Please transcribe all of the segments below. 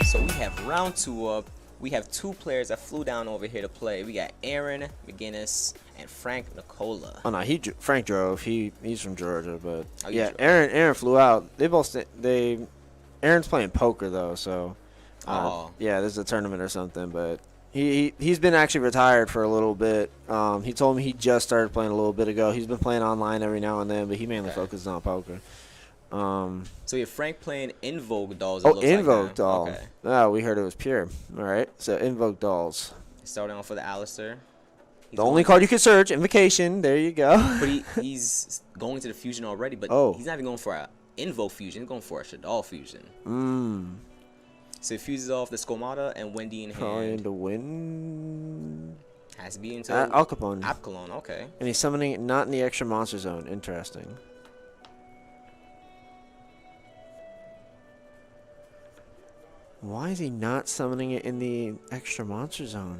So we have round 2 up. We have 2 players that flew down over here to play. We got Aaron McGinnis and Frank Nicola. Oh no, Frank drove. He's from Georgia, but Oh, yeah, drove. Aaron flew out. Aaron's playing poker though, so yeah, this is a tournament or something. But he's been actually retired for a little bit. He told me he just started playing a little bit ago. He's been playing online every now and then, but he mainly focuses on poker. So you have Frank playing Invoked dolls. Oh, Invoked doll. Okay. Oh, we heard it was pure. All right, so Invoked dolls. Starting off for the Alistair. The only card you can search, Invocation. There you go. But he's going to the fusion already, but he's not even going for an Invo fusion. He's going for a Shaddoll fusion. So he fuses off the Skomata and Wendy in hand. Probably into Win. Has to be into Al Capone. Apcalon, okay. And he's summoning it not in the extra monster zone. Interesting. Why is he not summoning it in the extra monster zone?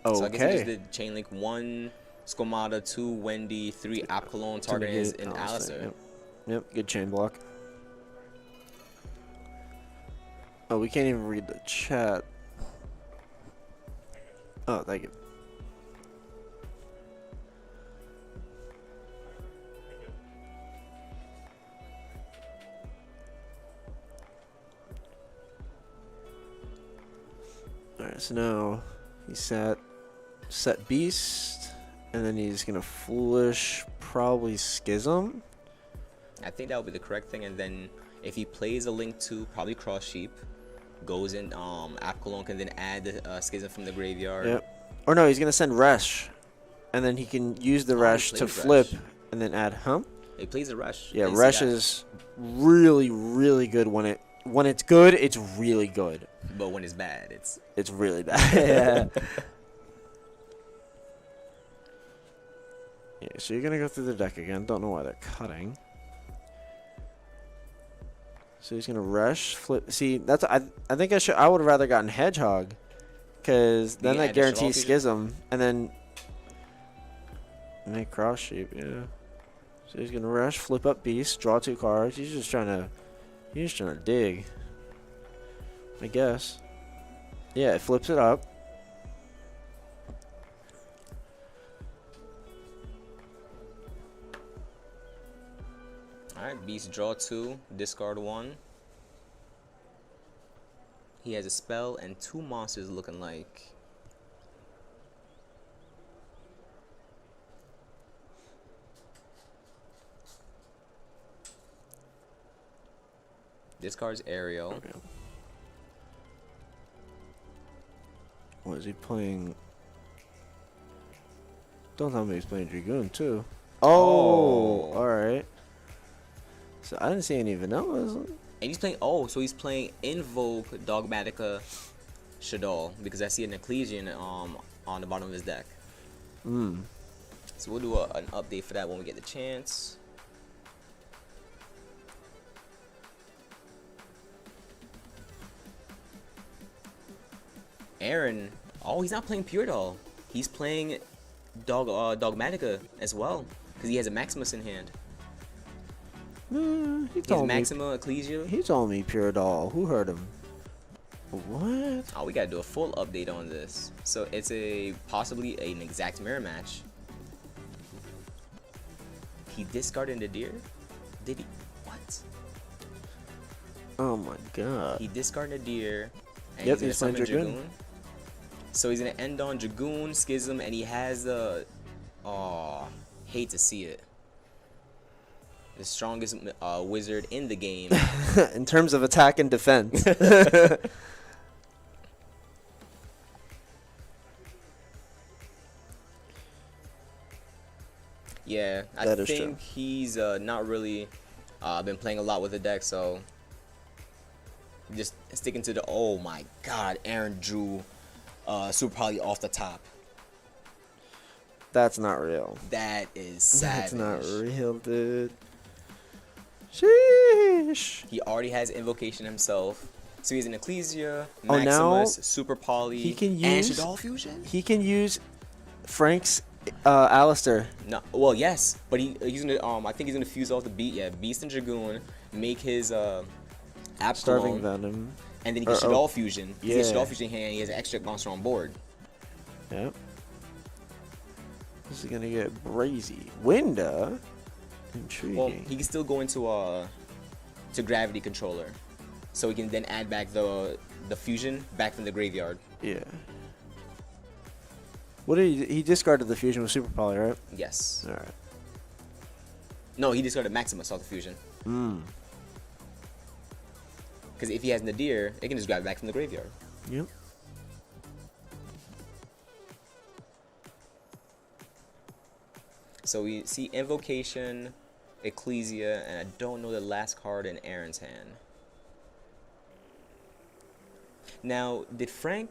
Okay. So I guess he just did chain link 1 Skomata, 2 Wendy, 3 Apcalon, targeting his in Alistair. Yep, good chain block. Oh, we can't even read the chat. Oh, thank you. Alright, so now he's set Beast, and then he's gonna Foolish, probably Schism. I think that would be the correct thing, and then if he plays a Link 2, probably Cross Sheep, goes in, Apcalon can then add the Schism from the graveyard. Yep. Or no, he's gonna send Resh, and then he can use the Resh to flip, and then add He plays a Resh. Yeah, Resh is really, really good when it's good, it's really good. But when it's bad, it's really bad. Yeah. Yeah, so you're gonna go through the deck again. Don't know why they're cutting. So he's gonna rush, flip. See, that's I think I would have rather gotten Hedgehog, because then that guarantees Schism, and then make Cross Sheep. Yeah. So he's gonna rush, flip up Beast, draw 2 cards. He's just trying to dig. I guess. Yeah, it flips it up. Alright, Beast draw 2, discard 1. He has a spell and 2 monsters looking like. Discards Ariel. Okay. What is he playing? Don't tell me he's playing Dragoon too. Oh, alright. So I didn't see any vanillas. And he's playing, so he's playing Invoked, Dogmatika, Shaddoll, because I see an Ecclesian on the bottom of his deck. So we'll do an update for that when we get the chance. Aaron, he's not playing Pure Doll. He's playing Dogmatika as well, because he has a Maximus in hand. He told me Maxima Ecclesia. He told me Pure Doll. Who heard him? What? Oh, we gotta do a full update on this. So it's possibly an exact mirror match. He discarded the deer? Did he? What? Oh my god. He discarded a deer. And Yep, he's gonna playing summon Dragoon. So he's gonna end on Dragoon, Schism, and he has the. Hate to see it. The strongest wizard in the game. In terms of attack and defense. Yeah, I think he's not really been playing a lot with the deck, so just sticking to the. Oh my god, Aaron drew Super Poly off the top. That's not real. That is savage. That's not real, dude. Sheesh. He already has Invocation himself. So he's an Ecclesia, Maximus, now Super Poly, he can and use Shaddoll Fusion? He can use Frank's Alistair. No, well, yes, but he's gonna I think he's gonna fuse off the Beast and Dragoon, make his Starving Cologne, Venom. and then he gets Shaddoll Fusion. Yeah. He gets Shaddoll Fusion hand, he has an extra monster on board. Yep. This is gonna get brazy. Winda. Intriguing. Well, he can still go into to Gravity Controller, so he can then add back the fusion back from the graveyard. Yeah. What did he discarded the fusion with Super Poly, right? Yes. All right. No, he discarded Maximus off the fusion. Because if he has Nadir, it can just grab it back from the graveyard. Yep. So we see Invocation, Ecclesia, and I don't know the last card in Aaron's hand. Now, did Frank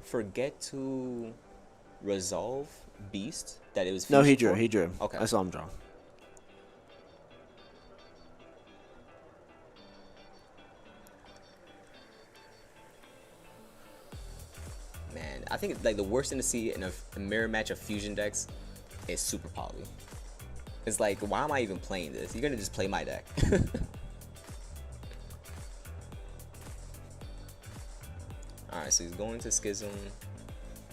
forget to resolve Beast? That it was No, he fusion drew. for? He drew. Okay. I saw him draw. Man, I think like the worst thing to see in a mirror match of fusion decks is Super Poly. It's like, why am I even playing this? You're gonna just play my deck. Alright, so he's going to Schism,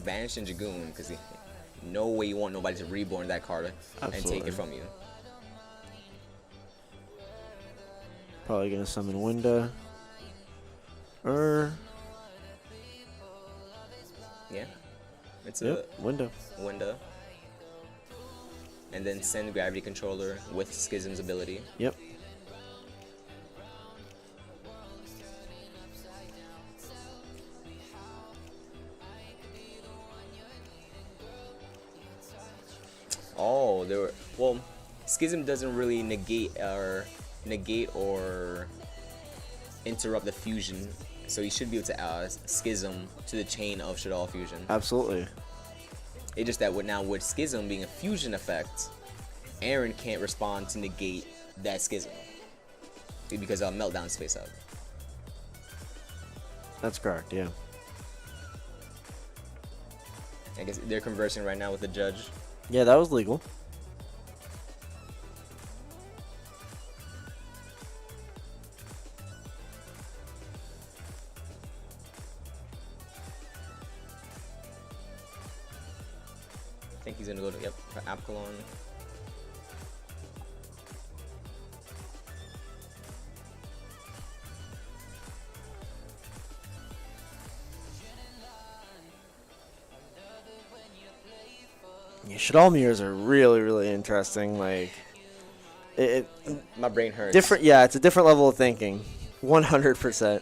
Vanish and Dragoon, because no way you want nobody to reborn that card and take it from you. Probably gonna summon Winda. Yeah. It's Winda. Winda. And then send Gravity Controller with Schism's ability. Yep. Oh, there were, well, Schism doesn't really negate or interrupt the fusion, so you should be able to Schism to the chain of Shaddoll Fusion. Absolutely. It's just that with Schism being a fusion effect, Aaron can't respond to negate that Schism because Meltdown's face up. That's correct. Yeah. I guess they're conversing right now with the judge. Yeah, that was legal. I think he's gonna go to for Abkalon. Yeah, Shaddoll mirrors are really, really interesting. Like, my brain hurts. Different, yeah. It's a different level of thinking. 100%.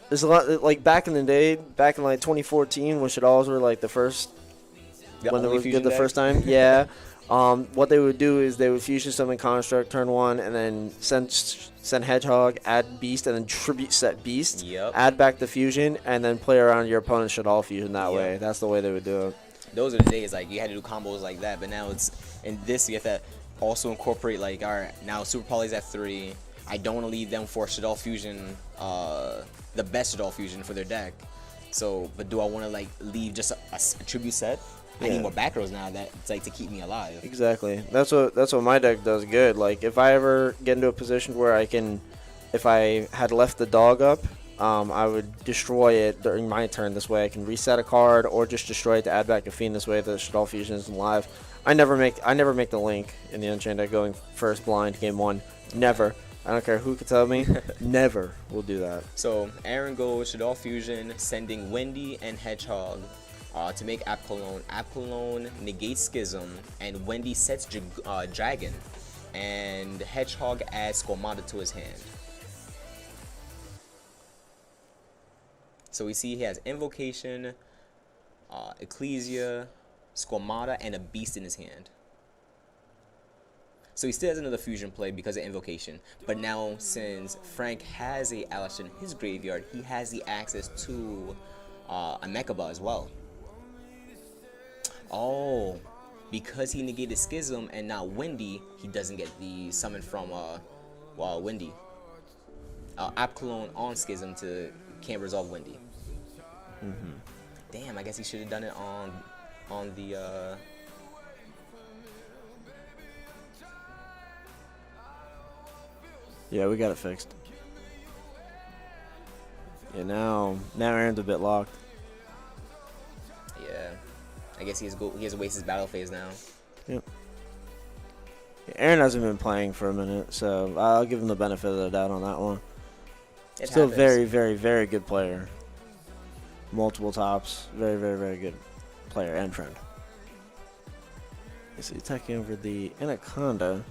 There's a lot like back in the day, back in like 2014, when Shaddolls were like the first, when they were good the first time. Yeah. What they would do is they would fusion summon Construct turn 1, and then send Hedgehog, add Beast, and then tribute set Beast. Yep. Add back the fusion, and then play around your opponent's Shaddoll fusion that way. That's the way they would do it. Those are the days like you had to do combos like that, but now it's in this you have to also incorporate like, all right, now Super Poly's at 3. I don't want to leave them for Shaddoll Fusion, the best Shaddoll Fusion for their deck. So, but do I want to like leave just a tribute set? I need more back rows now that it's like to keep me alive. Exactly. That's what my deck does good. Like if I ever get into a position where I can, if I had left the dog up, I would destroy it during my turn. This way I can reset a card or just destroy it to add back a fiend. This way the Shaddoll Fusion isn't live. I never make the link in the Unchained deck going first blind game 1. Never. I don't care who could tell me. Never will do that. So Aaron goes Shaddoll Fusion, sending Wendy and Hedgehog to make Abkalon. Abkalon negates Schism, and Wendy sets Dragon, and Hedgehog adds Squamata to his hand. So we see he has Invocation, Ecclesia, Squamata, and a Beast in his hand. So he still has another fusion play because of Invocation. But now, since Frank has a Alistair in his graveyard, he has the access to a Mechaba as well. Oh, because he negated Schism and now Wendy, he doesn't get the summon from Wendy. Abkalon on Schism can't resolve Wendy. Damn, I guess he should have done it on the Yeah, we got it fixed. Yeah, now Aaron's a bit locked. Yeah, I guess he has to waste his battle phase now. Yep. Yeah, Aaron hasn't been playing for a minute, so I'll give him the benefit of the doubt on that one. Still happens. very, very, very good player. Multiple tops. Very, very, very good player and friend. Is he attacking over the Anaconda?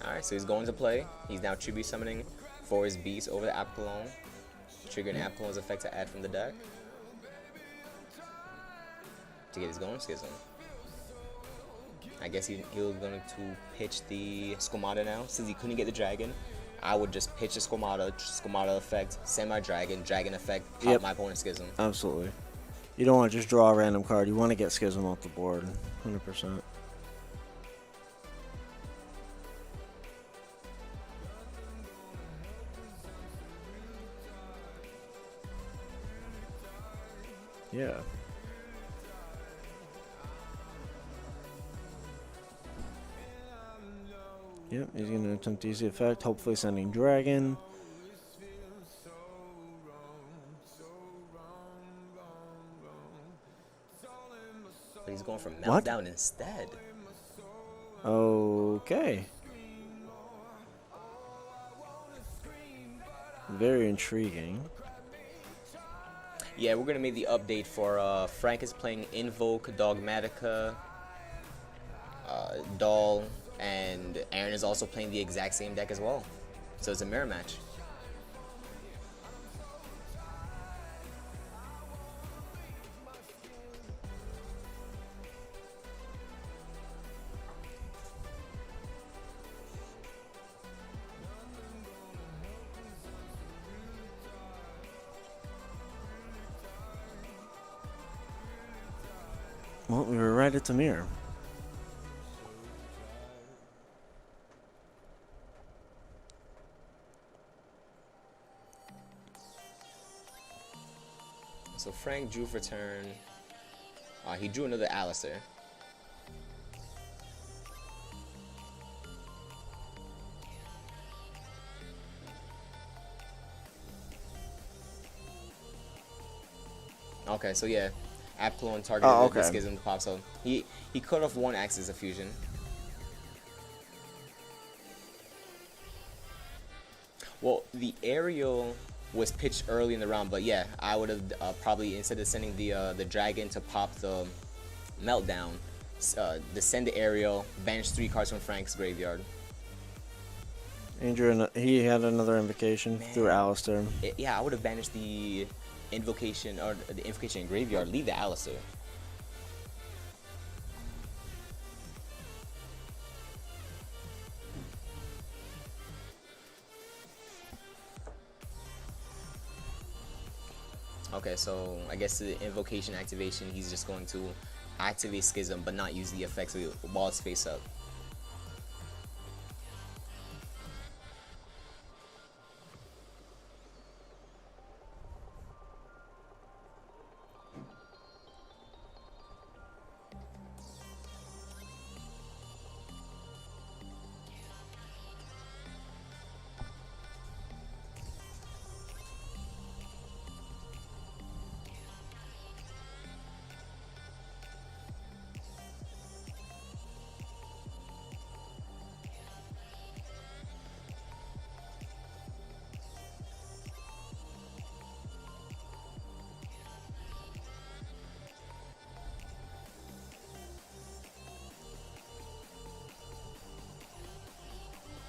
Alright, so he's going to play. He's now tribute summoning for his beast over the Apollon. Triggering Apollon's effect to add from the deck. To get his going Schism. I guess he was going to pitch the Squamata now. Since he couldn't get the dragon, I would just pitch the Squamata effect, send my dragon effect, pop my opponent's Schism. Absolutely. You don't want to just draw a random card. You want to get Schism off the board, 100%. Yeah. Yep, he's going to attempt to use the effect, hopefully sending dragon. But he's going for Meltdown instead. Okay. Very intriguing. Yeah, we're going to make the update for Frank is playing Invoked, Dogmatika, Doll, and Aaron is also playing the exact same deck as well. So it's a mirror match. Well, we were right at the mirror. So Frank drew for turn. He drew another Alistair. Okay, so yeah, Apollon targeted the Schism to pop. So he cut off one Axis of Fusion. Well, the aerial was pitched early in the round, but yeah, I would have probably, instead of sending the dragon to pop the Meltdown, descend the aerial, banish 3 cards from Frank's graveyard. Andrew, he had another invocation through Alistair. Yeah, I would have banished the invocation, or the invocation in graveyard, leave the Alistair. Okay, so I guess the invocation activation, he's just going to activate Schism but not use the effects while it's face up.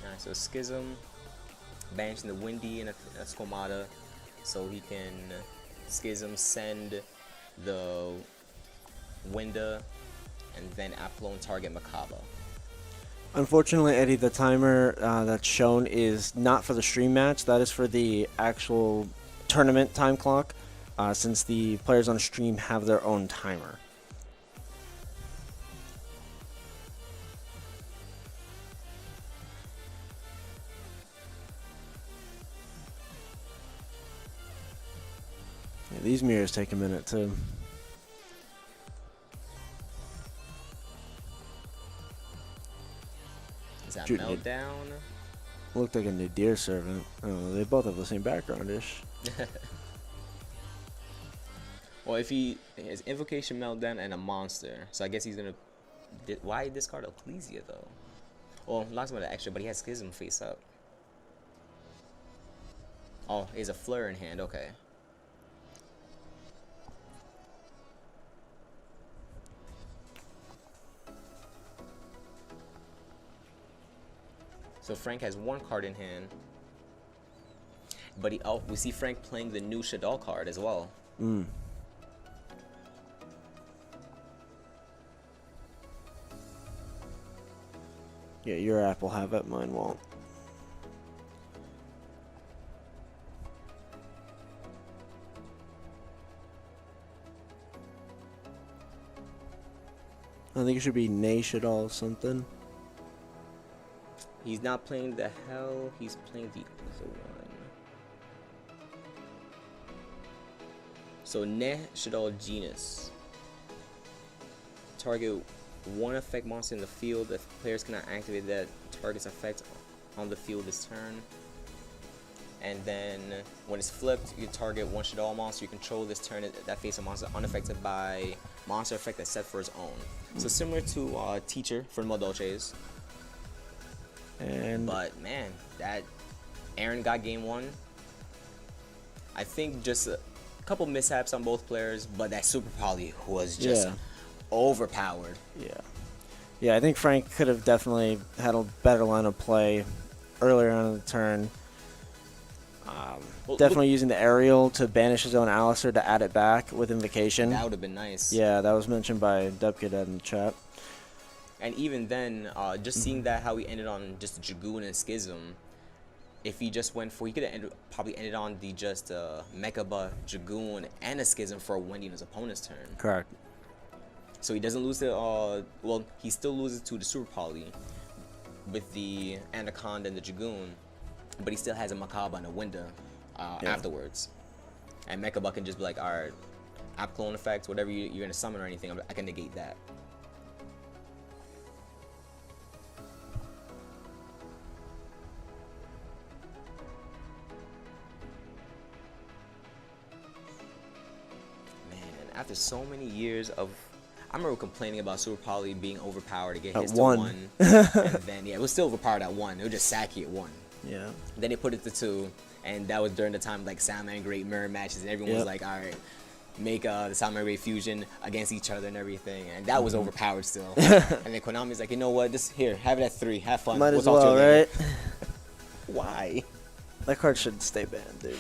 Alright, so Schism, banishing the Windy and a Squamata, so he can Schism, send the Winda, and then Apollon target Makaba. Unfortunately, Eddie, the timer that's shown is not for the stream match. That is for the actual tournament time clock, since the players on stream have their own timer. these mirrors take a minute too. Is that Meltdown? Looked like a Nadir servant. Oh, they both have the same background-ish. Well, if he has Invocation, Meltdown, and a monster, so I guess he's gonna. Why discard Ecclesia though? Well, lots of extra, but he has Schism face up. Oh, he has a Flare in hand. Okay. So Frank has one card in hand, but we see Frank playing the new Shaddoll card as well. Yeah, your app will have it, mine won't. I think it should be Shaddoll something. He's not playing the Hell, he's playing the other one. So Shaddoll Genus. Target one effect monster in the field. If players cannot activate that target's effect on the field this turn. And then when it's flipped, you target one Shaddoll monster you control this turn that face a monster unaffected by monster effect that's set for its own. So similar to Teacher for Modolches. But man, that Aaron got game one. I think just a couple mishaps on both players, but that Super Poly was just overpowered. Yeah, I think Frank could have definitely had a better line of play earlier on in the turn. Definitely using the aerial to banish his own Alistair to add it back with Invocation. That would have been nice. Yeah, that was mentioned by Dubkid in the chat. And even then, just seeing that how he ended on just Dragoon and Schism, if he just went for, he could have probably ended on the just Mechaba, Dragoon, and a Schism for a Wendy in his opponent's turn. Correct. So he doesn't lose the, well, he still loses to the Super Poly with the Anaconda and the Dragoon, but he still has a Mechaba and a Winda afterwards. And Mechaba can just be like, alright, app clone effects, whatever you're going to summon or anything, I can negate that. After so many years of, I remember complaining about Super Poly being overpowered to get hits to 1. And then, it was still overpowered at 1. It was just sacky at 1. Yeah. Then they put it to 2. And that was during the time like Salmon Great Mirror matches. And everyone was like, all right, make the Salmon Great Fusion against each other and everything. And that was overpowered still. And then Konami's like, you know what? Just here, have it at 3. Have fun. Might as well, right? Why? That card should stay banned, dude.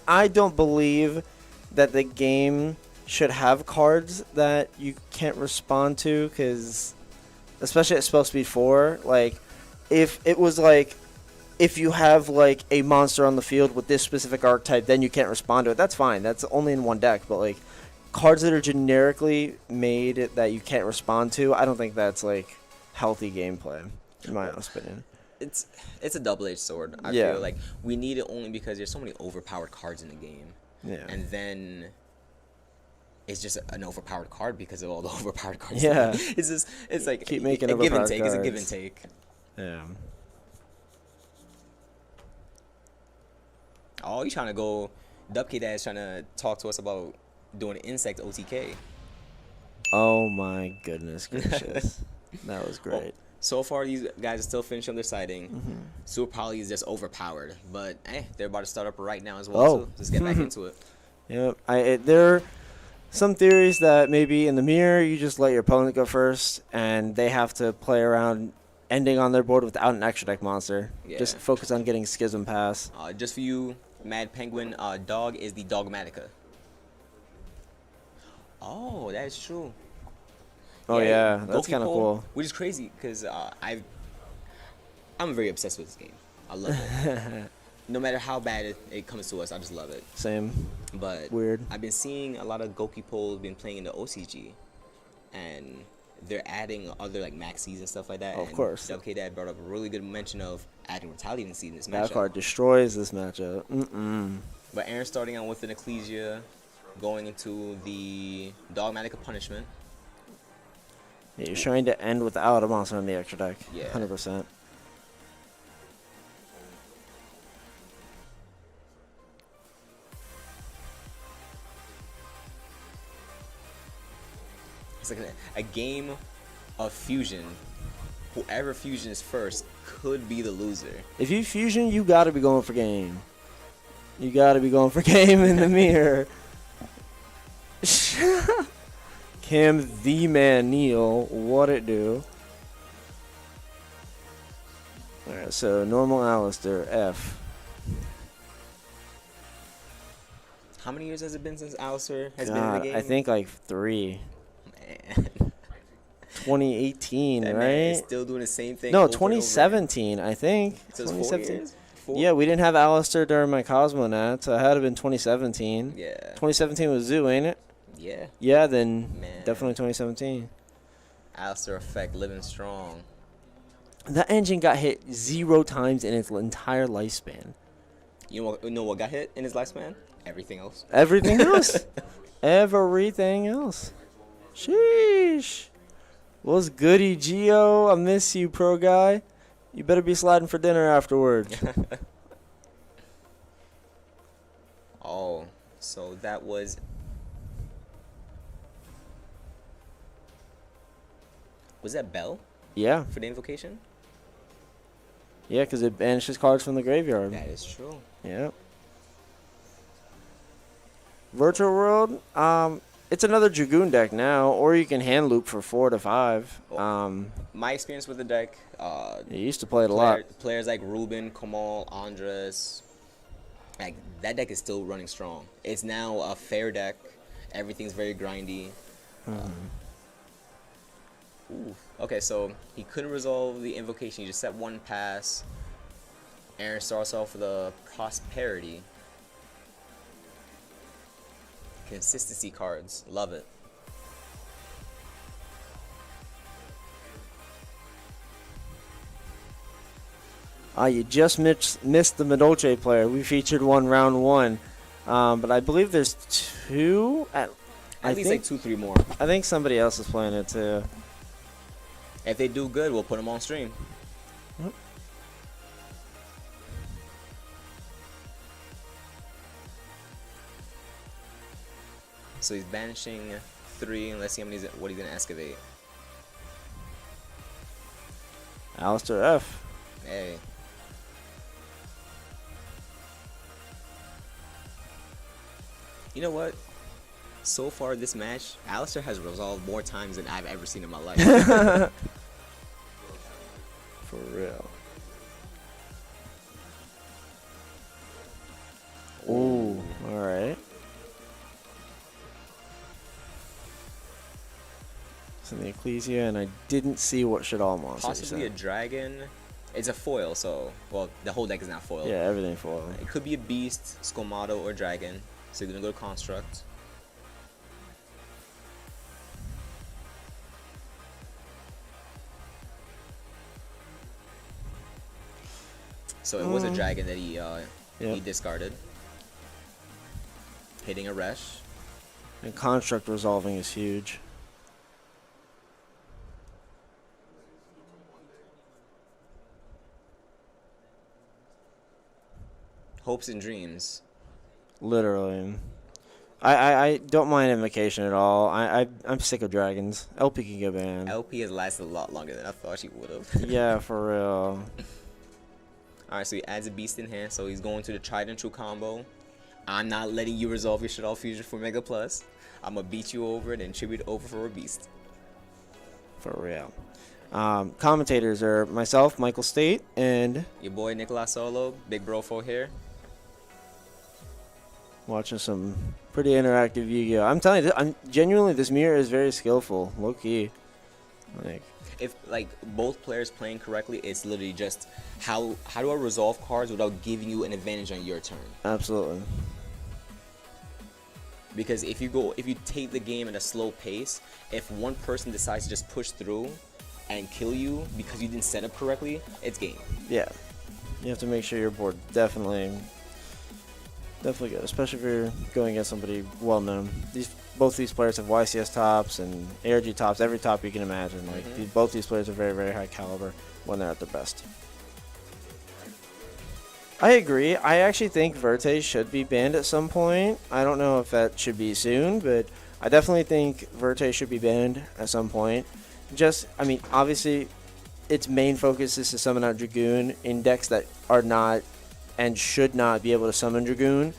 I don't believe that the game should have cards that you can't respond to, because especially at Spell Speed 4, like if it was like if you have like a monster on the field with this specific archetype, then you can't respond to it. That's fine. That's only in one deck. But like cards that are generically made that you can't respond to, I don't think that's like healthy gameplay, in my opinion. It's a double-edged sword. I feel like we need it only because there's so many overpowered cards in the game. Yeah. And then it's just an overpowered card because of all the overpowered cards. Yeah. It's like keep making a give and take. It's a give and take. Yeah. Oh, you trying to go? Dubkid is trying to talk to us about doing an insect OTK. Oh my goodness gracious. That was great. Well, so far, these guys are still finishing their sighting. Super Poly is just overpowered, but they're about to start up right now as well. So let's get back into it. Yep. There are some theories that maybe in the mirror you just let your opponent go first, and they have to play around ending on their board without an extra deck monster. Yeah. Just focus on getting Schism pass. Just for you, Mad Penguin, dog is the Dogmatika. Oh, that is true. Oh yeah, that's kind of cool. Which is crazy because I'm very obsessed with this game. I love it. No matter how bad it comes to us, I just love it. Same. But weird. I've been seeing a lot of Goki polls been playing in the OCG, and they're adding other like maxis and stuff like that. Of course. Dubkid Dad brought up a really good mention of adding Retaliating Seed in this matchup. That card destroys this matchup. But Aaron starting out with an Ecclesia, going into the Dogmatika punishment. Yeah, you're trying to end without a monster on the extra deck. Yeah. 100%. It's like a game of fusion. Whoever fusions first could be the loser. If you fusion, you got to be going for game. You got to be going for game in the mirror. Kim the man Neil, what it do? Alright, so normal Alistair, F. How many years has it been since Alistair has God, been in the game? I think like 3. Man. 2018, That right? man is still doing the same thing. No, over and over. 2017, I think. So it's 4 years? 4? Yeah, we didn't have Alistair during my Cosmonaut, so it had to have been 2017. Yeah. 2017 was Zoo, ain't it? Yeah. Yeah, then Man. definitely 2017. Alistair effect living strong. That engine got hit 0 times in its entire lifespan. You know what got hit in his lifespan? Everything else. Everything else. Everything else. Sheesh. What's goody, GeoTP? I miss you, pro guy. You better be sliding for dinner afterwards. Oh, so that was... Was that Bell Yeah. for the invocation? Yeah, because it banishes cards from the graveyard. That is true. Yep. Virtual World, it's another Dragoon deck now, or you can hand loop for 4 to 5. My experience with the deck, You used to play it a lot. players like Ruben, Kamal, Andres, like that deck is still running strong. It's now a fair deck. Everything's very grindy. Ooh. Okay, so he couldn't resolve the invocation. He just set 1 pass. Aaron starts off with a prosperity. Consistency cards. Love it. You just missed the Medolce player. We featured one round 1. But I believe there's 2. At least like 2-3 more. I think somebody else is playing it too. If they do good, we'll put them on stream. Yep. So he's banishing 3, and let's see what he's gonna excavate. Alistair F. Hey. You know what? So far this match, Alistair has resolved more times than I've ever seen in my life. For real. Ooh, alright. It's in the Ecclesia, and I didn't see what Shaddoll monster. Possibly a dragon. It's a foil, so, well, the whole deck is not foil. Yeah, everything foil. It could be a beast, Scomato, or dragon. So you're gonna go to construct. So it was a dragon that he discarded. Hitting a Resh. And construct resolving is huge. Hopes and dreams. Literally. I don't mind invocation at all. I'm sick of dragons. LP can get banned. LP has lasted a lot longer than I thought she would have. Yeah, for real. Alright, so he adds a beast in hand, so he's going to the tried and true combo. I'm not letting you resolve your Shaddoll Fusion for Mega Plus. I'm gonna beat you over and then tribute over for a beast. For real. Commentators are myself, Michael State, and your boy Nicolas Solo, Big Brofo here. Watching some pretty interactive YuGiOh. I'm telling you, I'm genuinely, this mirror is very skillful, low key. Like, if like both players playing correctly, it's literally just how do I resolve cards without giving you an advantage on your turn? Absolutely. Because if you take the game at a slow pace, if one person decides to just push through and kill you because you didn't set up correctly, it's game. Yeah. You have to make sure your board definitely Definitely good, especially if you're going against somebody well known. Both these players have YCS tops and ARG tops, every top you can imagine. Like both these players are very, very high caliber when they're at their best. I agree. I actually think Verte should be banned at some point. I don't know if that should be soon, but I definitely think Verte should be banned at some point. I mean, obviously, its main focus is to summon out Dragoon in decks that are not and should not be able to summon Dragoon.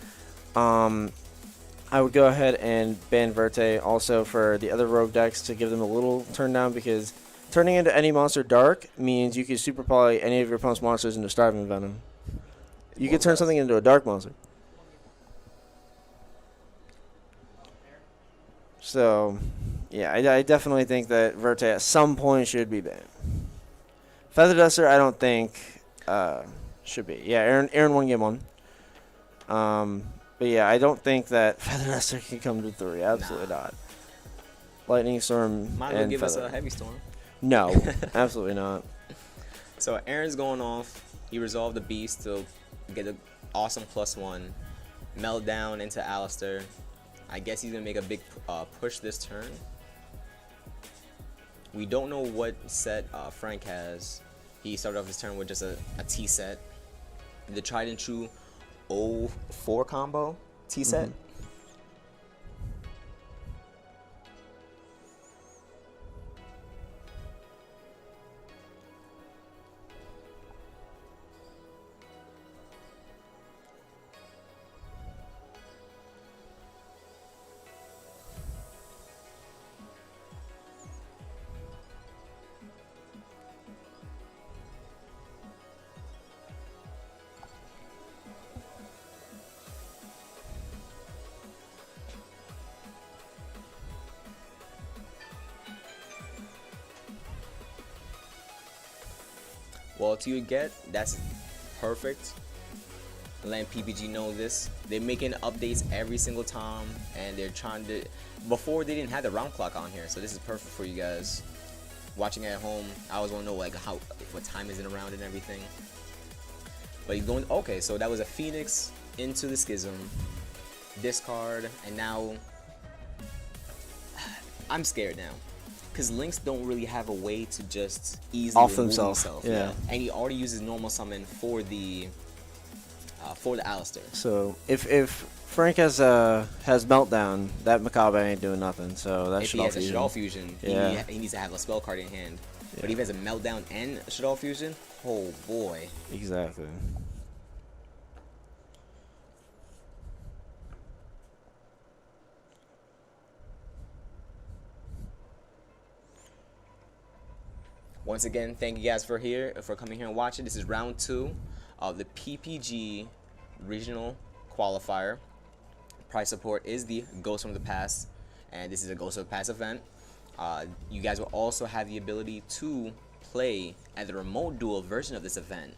I would go ahead and ban Verte also for the other rogue decks to give them a little turn down, because turning into any monster dark means you can super poly any of your opponent's monsters into Starving Venom. You can turn something into a dark monster. So, yeah, I definitely think that Verte at some point should be banned. Feather Duster, I don't think should be. Yeah, Aaron won game 1. But yeah, I don't think that Feather Duster can come to 3. Absolutely not. Lightning Storm might and give Feather. Us a Heavy Storm. No, absolutely not. So Aaron's going off. He resolved the beast to get an awesome +1. Meltdown into Alistair. I guess he's going to make a big push this turn. We don't know what set Frank has. He started off his turn with just a T set. The tried and true 0-4 combo T set. Well, to you get, that's perfect. Letting PPG know this. They're making updates every single time, and they're trying to. Before they didn't have the round clock on here, so this is perfect for you guys watching at home. I always want to know like what time is it around and everything. But you're going okay. So that was a Phoenix into the Schism, discard, and now I'm scared now. Because Lynx don't really have a way to just easily off remove himself. Yeah. And he already uses normal summon for the Alistair. So if Frank has Meltdown, that Macabre ain't doing nothing. So that if he has a Shaddoll Fusion, yeah. he needs to have a spell card in hand. Yeah. But if he has a Meltdown and a Shaddoll Fusion, oh boy. Exactly. Once again, thank you guys for coming here and watching. This is round 2 of the PPG Regional Qualifier. Prize support is the Ghost from the Past, and this is a Ghost of the Past event. You guys will also have the ability to play at the remote duel version of this event.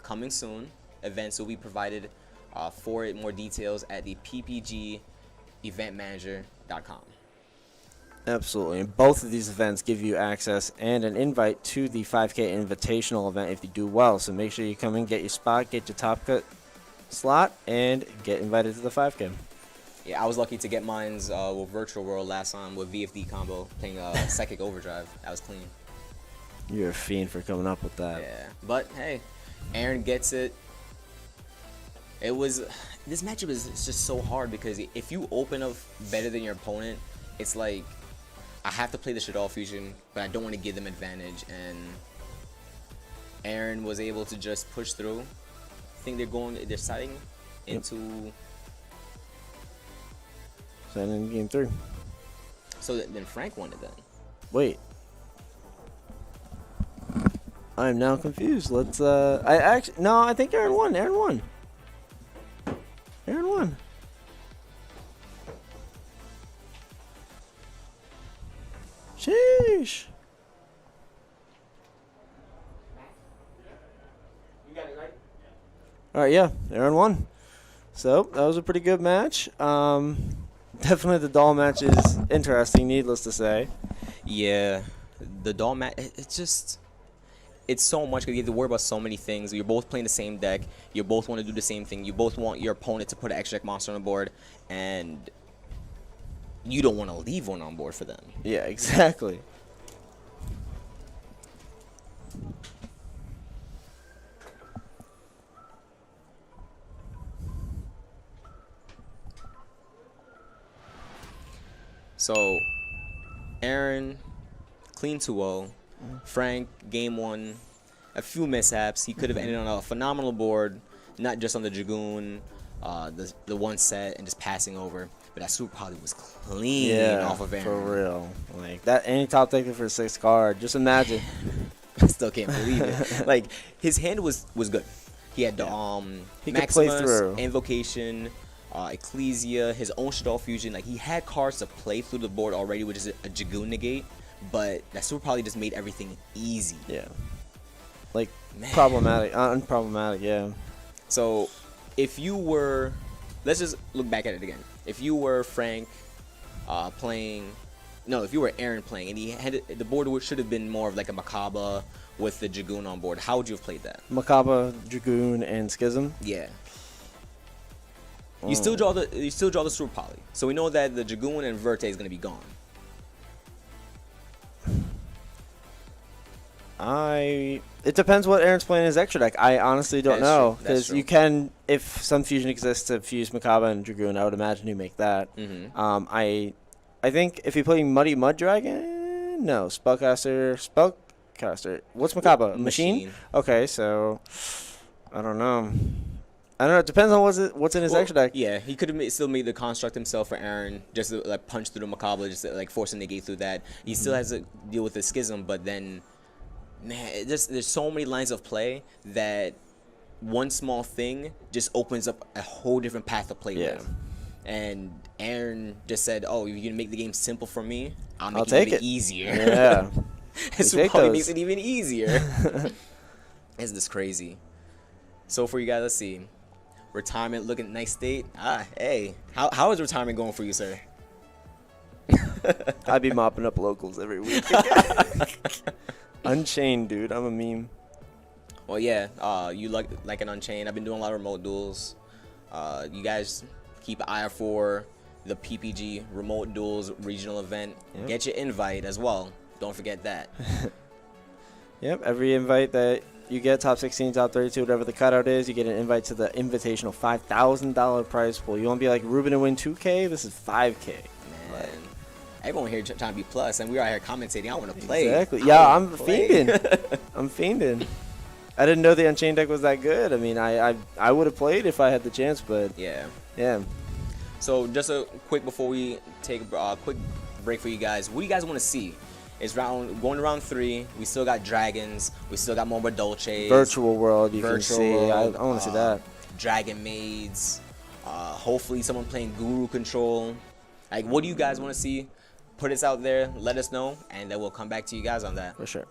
Coming soon. Events will be provided for it. More details at the ppgeventmanager.com. Absolutely. And both of these events give you access and an invite to the 5K Invitational event if you do well. So make sure you come in, get your spot, get your top cut slot, and get invited to the 5K. Yeah, I was lucky to get mine's with Virtual World last time with VFD combo, playing Psychic Overdrive. That was clean. You're a fiend for coming up with that. Yeah, but hey, Aaron gets it. This matchup is just so hard because if you open up better than your opponent, it's like I have to play the Shaddoll Fusion, but I don't want to give them advantage, and Aaron was able to just push through. I think they're siding into in game 3. So then Frank won it then. Wait. I'm now confused. Let's I think Aaron won. Aaron won. Sheesh. You got it right? All right, yeah, Aaron won. So that was a pretty good match. Definitely the doll match is interesting, needless to say. Yeah, the doll match. It's just it's so much because you have to worry about so many things. You're both playing the same deck. You both want to do the same thing. You both want your opponent to put an extra deck monster on the board, and you don't want to leave one on board for them. Yeah, exactly. So, Aaron, clean 2-0. Frank, game 1, a few mishaps. He could have ended on a phenomenal board, not just on the Dragoon, the one set, and just passing over. But that Super Poly was clean off of Aaron. For real. Like, that, any top deck for a 6th card, just imagine. I still can't believe it. Like, his hand was good. He had the Maximus, Invocation, Ecclesia, his own Shaddoll Fusion. Like, he had cards to play through the board already, which is a Dragoon negate, but that Super Poly just made everything easy. Yeah. Like, unproblematic, yeah. So, if you were, let's just look back at it again. If you were Frank playing, no, if you were Aaron playing, and he had the board should have been more of like a Macabre with the Dragoon on board, how would you have played that? Macabre, Dragoon, and Schism? Yeah. You still draw the Super Poly, so we know that the Dragoon and Verte is gonna be gone. It depends what Aaron's playing in his extra deck. I honestly don't know, because you can, if some fusion exists to fuse Macabre and Dragoon, I would imagine you make that. I think if you're playing Muddy Mud Dragon, no, Spellcaster. What's Macabre? Machine? Okay, so I don't know. It depends on what's in his extra deck. Yeah, he could have still made the construct himself for Aaron, just to like punch through the Macabre, just to, like force a negate through that. He still has to deal with the Schism, but then, man, there's so many lines of play that one small thing just opens up a whole different path to play with. And Aaron just said, "Oh, you're gonna make the game simple for me. I'll make it even easier." Yeah, Super Poly makes it even easier. Isn't this crazy? So for you guys, let's see. Retirement looking nice state. Hey, how is retirement going for you, sir? I'd be mopping up locals every week. Unchained, dude. I'm a meme. Well, yeah. You like an Unchained. I've been doing a lot of remote duels. You guys keep an eye out for the PPG remote duels regional event. Yep. Get your invite as well. Don't forget that. Yep. Every invite that you get, top 16, top 32, whatever the cutout is, you get an invite to the invitational $5,000 prize pool. You want to be like Ruben and win 2K? This is 5K. Man, everyone here trying to be plus, and we are out here commentating. I want to play. Exactly. Yeah, I'm fiending. I'm fiending. I didn't know the Unchained deck was that good. I mean, I would have played if I had the chance, but yeah. So just a quick before we take a quick break for you guys. What do you guys want to see? It's going to round 3. We still got dragons. We still got more Dolces. Virtual world, you can see. I want to see that. Dragon maids. Hopefully someone playing Guru control. Like, what do you guys want to see? Put us out there. Let us know, and then we'll come back to you guys on that. For sure.